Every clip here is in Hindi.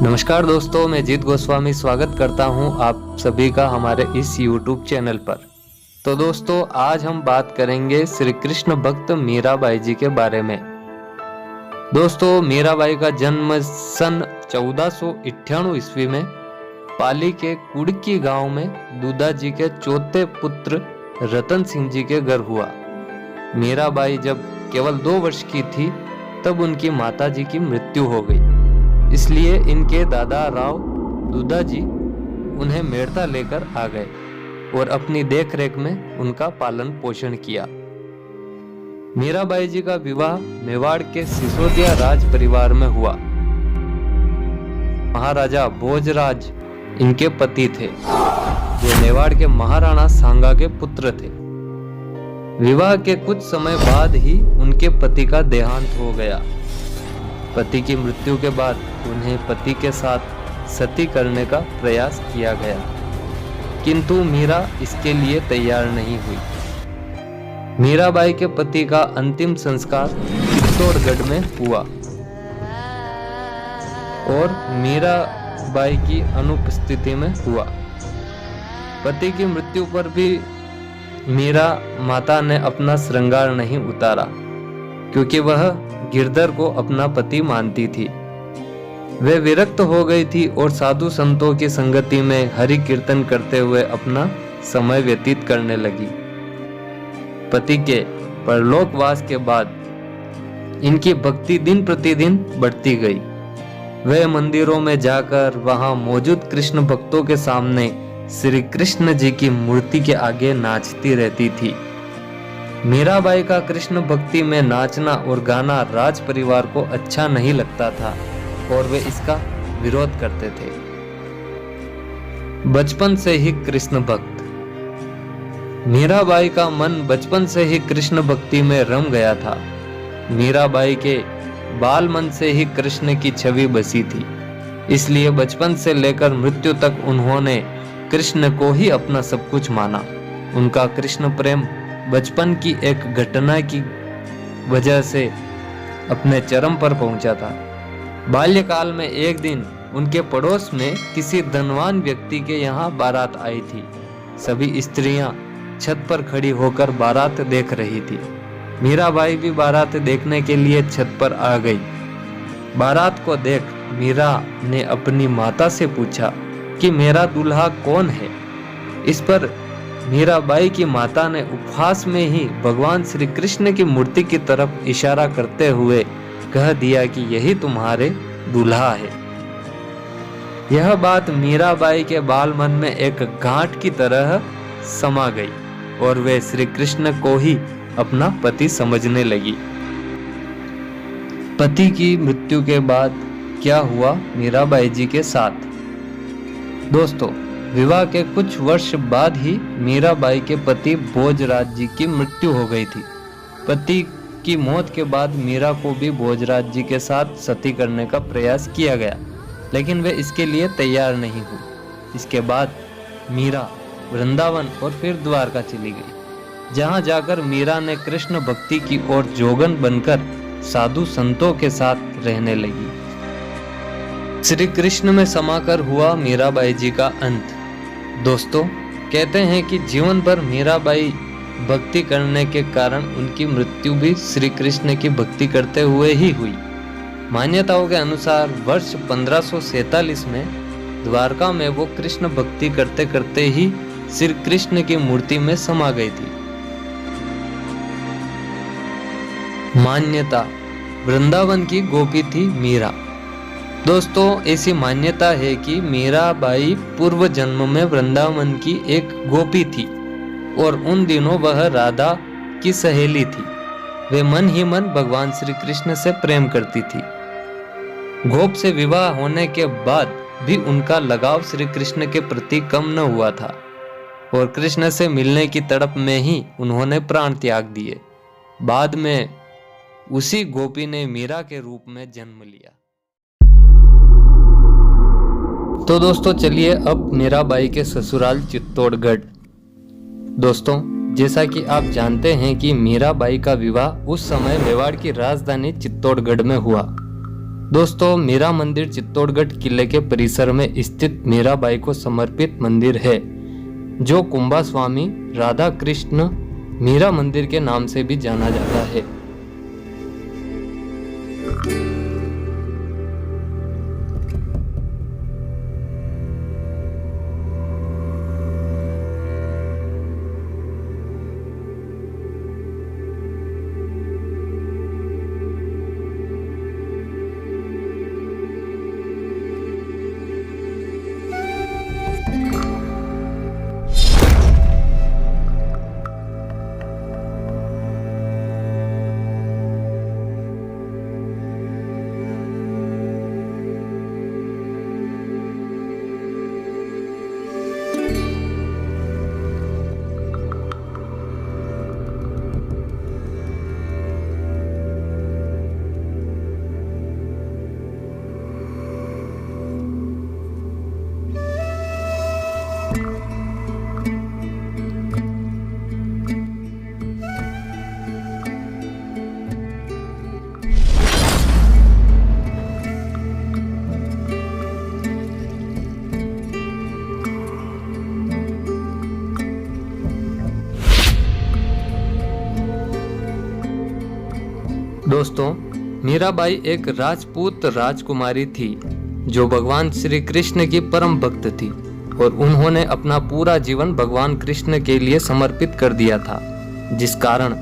नमस्कार दोस्तों, मैं जीत गोस्वामी स्वागत करता हूं आप सभी का हमारे इस YouTube चैनल पर। तो दोस्तों, आज हम बात करेंगे श्री कृष्ण भक्त मीराबाई जी के बारे में। दोस्तों, मीराबाई का जन्म सन 1498 ईस्वी में पाली के कुड़की गांव में दूधा जी के चौथे पुत्र रतन सिंह जी के घर हुआ। मीराबाई जब केवल 2 वर्ष की थी तब उनकी माता जी की मृत्यु हो गई। इसलिए इनके दादा राव दूधा जी उन्हें मेड़ता लेकर आ गए और अपनी देखरेख में उनका पालन पोषण किया। मीराबाई जी का विवाह मेवाड़ के सिसोदिया राज परिवार में हुआ। महाराजा भोजराज इनके पति थे, जो मेवाड़ के महाराणा सांगा के पुत्र थे। विवाह के कुछ समय बाद ही उनके पति का देहांत हो गया। पति की मृत्यु के बाद उन्हें पति के साथ सती करने का प्रयास किया गया, किंतु मीरा इसके लिए तैयार नहीं हुई। मीराबाई के पति का अंतिम संस्कार चित्तौड़गढ़ में हुआ और मीराबाई की अनुपस्थिति में हुआ। पति की मृत्यु पर भी मीरा माता ने अपना श्रृंगार नहीं उतारा, क्योंकि वह गिरधर को अपना पति मानती थी। वे विरक्त हो गई थी और साधु संतों की संगति में हरि कीर्तन करते हुए अपना समय व्यतीत करने लगी। पति के परलोकवास के बाद इनकी भक्ति दिन प्रतिदिन बढ़ती गई। वे मंदिरों में जाकर वहां मौजूद कृष्ण भक्तों के सामने श्री कृष्ण जी की मूर्ति के आगे नाचती रहती थी। मीराबाई का कृष्ण भक्ति में नाचना और गाना राज परिवार को अच्छा नहीं लगता था और वे इसका विरोध करते थे। बचपन से ही कृष्ण भक्त। मीराबाई का मन बचपन से ही कृष्ण भक्ति में रम गया था। मीराबाई के बाल मन से ही कृष्ण की छवि बसी थी, इसलिए बचपन से लेकर मृत्यु तक उन्होंने कृष्ण को ही अपना सब कुछ माना। उनका कृष्ण प्रेम बचपन की एक घटना की वजह से अपने चरम पर पहुंचा था। बाल्यकाल में एक दिन उनके पड़ोस में किसी धनवान व्यक्ति के यहाँ बारात आई थी। सभी स्त्रियां छत पर खड़ी होकर बारात देख रही थी। मीराबाई भी बारात देखने के लिए छत पर आ गई। बारात को देख मीरा ने अपनी माता से पूछा कि मेरा दूल्हा कौन है। इस पर मीराबाई की माता ने उपहास में ही भगवान श्री कृष्ण की मूर्ति की तरफ इशारा करते हुए कह दिया कि यही तुम्हारे दूल्हा है। यह बात मीराबाई के बाल मन में एक गांठ की तरह समा गई और वे श्री कृष्ण को ही अपना पति समझने लगी। पति की मृत्यु के बाद क्या हुआ मीराबाई जी के साथ? दोस्तों, विवाह के कुछ वर्ष बाद ही मीराबाई के पति भोजराज जी की मृत्यु हो गई थी। पति की मौत के बाद मीरा को भी भोजराज जी के साथ सती करने का प्रयास किया गया, लेकिन वे इसके लिए तैयार नहीं हुई। इसके बाद मीरा वृंदावन और फिर द्वारका चली गई, जहां जाकर मीरा ने कृष्ण भक्ति की ओर जोगन बनकर साधु संतों के साथ रहने लगी। श्री कृष्ण में समाकर हुआ मीराबाई जी का अंत। दोस्तों, कहते हैं कि जीवन भर मीराबाई भक्ति करने के कारण उनकी मृत्यु भी श्री कृष्ण की भक्ति करते हुए ही हुई। मान्यताओं के अनुसार वर्ष 1547 में द्वारका में वो कृष्ण भक्ति करते करते ही श्री कृष्ण की मूर्ति में समा गई थी। मान्यता, वृंदावन की गोपी थी मीरा। दोस्तों, ऐसी मान्यता है कि मीराबाई पूर्व जन्म में वृंदावन की एक गोपी थी और उन दिनों वह राधा की सहेली थी। वे मन ही मन भगवान श्री कृष्ण से प्रेम करती थी। गोप से विवाह होने के बाद भी उनका लगाव श्री कृष्ण के प्रति कम न हुआ था और कृष्ण से मिलने की तड़प में ही उन्होंने प्राण त्याग दिए। बाद में उसी गोपी ने मीरा के रूप में जन्म लिया। तो दोस्तों, चलिए अब मीराबाई के ससुराल चित्तौड़गढ़। दोस्तों, जैसा कि आप जानते हैं कि मीराबाई का विवाह उस समय मेवाड़ की राजधानी चित्तौड़गढ़ में हुआ। दोस्तों, मीरा मंदिर चित्तौड़गढ़ किले के परिसर में स्थित मीराबाई को समर्पित मंदिर है, जो कुंभा स्वामी राधा कृष्ण मीरा मंदिर के नाम से भी जाना जाता है। दोस्तों, मीराबाई एक राजपूत राजकुमारी थी जो भगवान श्री कृष्ण की परम भक्त थी और उन्होंने अपना पूरा जीवन भगवान कृष्ण के लिए समर्पित कर दिया था, जिस कारण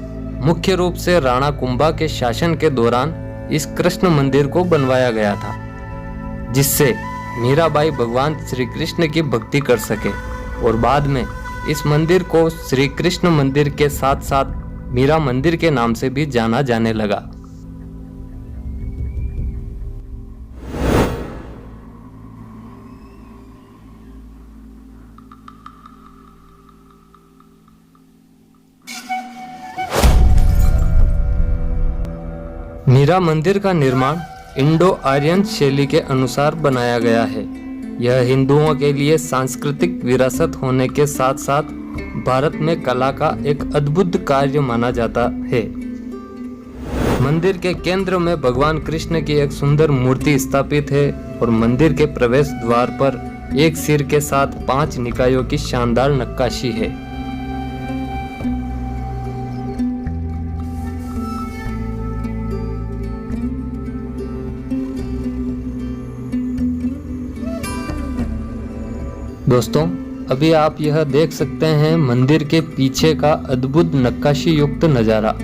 मुख्य रूप से राणा कुंभा के शासन के दौरान इस कृष्ण मंदिर को बनवाया गया था, जिससे मीराबाई भगवान श्री कृष्ण की भक्ति कर सके और बाद में इस मंदिर को श्री कृष्ण मंदिर के साथ साथ मीरा मंदिर के नाम से भी जाना जाने लगा। मीरा मंदिर का निर्माण इंडो आर्यन शैली के अनुसार बनाया गया है। यह हिंदुओं के लिए सांस्कृतिक विरासत होने के साथ साथ भारत में कला का एक अद्भुत कार्य माना जाता है। मंदिर के केंद्र में भगवान कृष्ण की एक सुंदर मूर्ति स्थापित है और मंदिर के प्रवेश द्वार पर एक सिर के साथ 5 निकायों की शानदार नक्काशी है। दोस्तों, अभी आप यह देख सकते हैं मंदिर के पीछे का अद्भुत नक्काशी युक्त नजारा।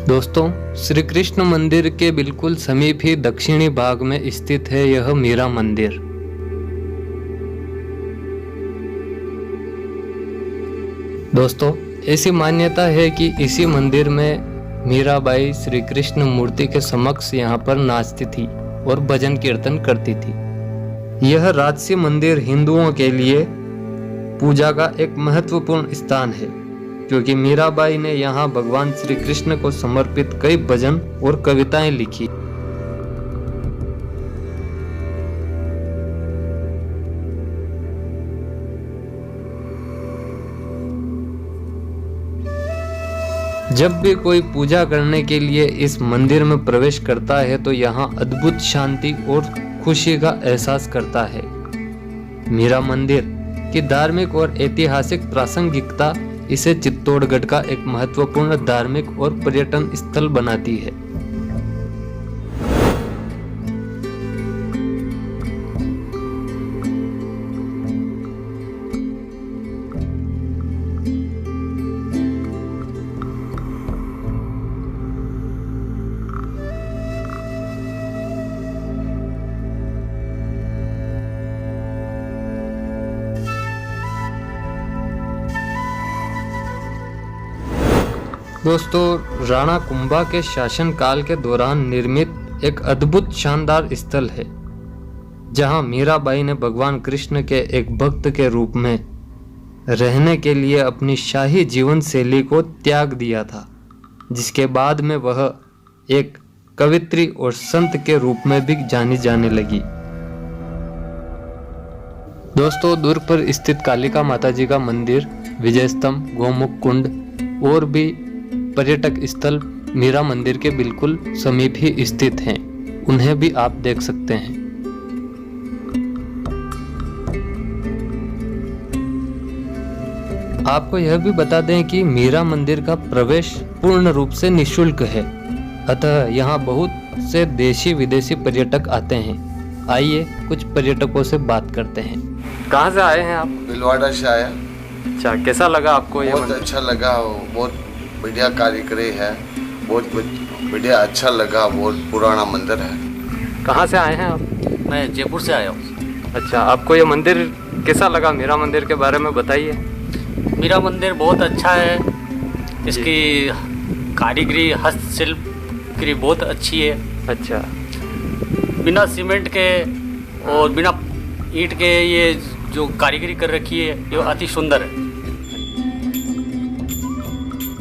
दोस्तों, श्री कृष्ण मंदिर के बिल्कुल समीप ही दक्षिणी भाग में स्थित है यह मीरा मंदिर। दोस्तों, ऐसी मान्यता है कि इसी मंदिर में मीराबाई श्री कृष्ण मूर्ति के समक्ष यहाँ पर नाचती थी और भजन कीर्तन करती थी। यह राजसी मंदिर हिंदुओं के लिए पूजा का एक महत्वपूर्ण स्थान है, क्योंकि मीराबाई ने यहाँ भगवान श्री कृष्ण को समर्पित कई भजन और कविताएं लिखी। जब भी कोई पूजा करने के लिए इस मंदिर में प्रवेश करता है तो यहाँ अद्भुत शांति और खुशी का एहसास करता है। मीरा मंदिर की धार्मिक और ऐतिहासिक प्रासंगिकता इसे चित्तौड़गढ़ का एक महत्वपूर्ण धार्मिक और पर्यटन स्थल बनाती है। दोस्तों, राणा कुंभा के शासनकाल के दौरान निर्मित एक अद्भुत शानदार स्थल है जहां मीराबाई ने भगवान कृष्ण के एक भक्त के रूप में रहने के लिए अपनी शाही जीवन शैली को त्याग दिया था, जिसके बाद में वह एक कवित्री और संत के रूप में भी जानी जाने लगी। दोस्तों, दुर्ग पर स्थित कालिका माता जी का मंदिर, विजय स्तंभ, गोमुख कुंड और भी पर्यटक स्थल मीरा मंदिर के बिल्कुल समीप ही स्थित हैं। उन्हें भी आप देख सकते हैं। आपको यह भी बता दें कि मीरा मंदिर का प्रवेश पूर्ण रूप से निःशुल्क है, अतः यहाँ बहुत से देशी विदेशी पर्यटक आते हैं। आइए कुछ पर्यटकों से बात करते हैं। कहाँ से आए हैं आप? भिलवाड़ा से आया। अच्छा, कैसा लगा आपको? बहुत अच्छा लगा, बहुत बढ़िया कारीगरी है, बहुत बढ़िया अच्छा लगा, बहुत पुराना मंदिर है। कहाँ से आए हैं आप? मैं जयपुर से आया हूँ। अच्छा, आपको ये मंदिर कैसा लगा? मीरा मंदिर के बारे में बताइए। मीरा मंदिर बहुत अच्छा है, इसकी कारीगरी हस्तशिल्पकारी बहुत अच्छी है। अच्छा, बिना सीमेंट के और बिना ईंट के ये जो कारीगरी कर रखी है ये अति सुंदर है।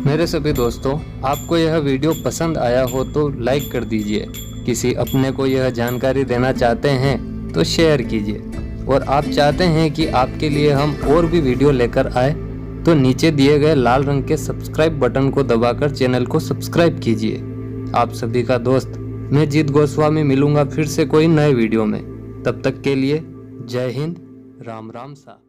मेरे सभी दोस्तों, आपको यह वीडियो पसंद आया हो तो लाइक कर दीजिए। किसी अपने को यह जानकारी देना चाहते हैं तो शेयर कीजिए। और आप चाहते हैं कि आपके लिए हम और भी वीडियो लेकर आए तो नीचे दिए गए लाल रंग के सब्सक्राइब बटन को दबाकर चैनल को सब्सक्राइब कीजिए। आप सभी का दोस्त मैं जीत गोस्वामी मिलूंगा फिर से कोई नए वीडियो में। तब तक के लिए जय हिंद, राम राम सा।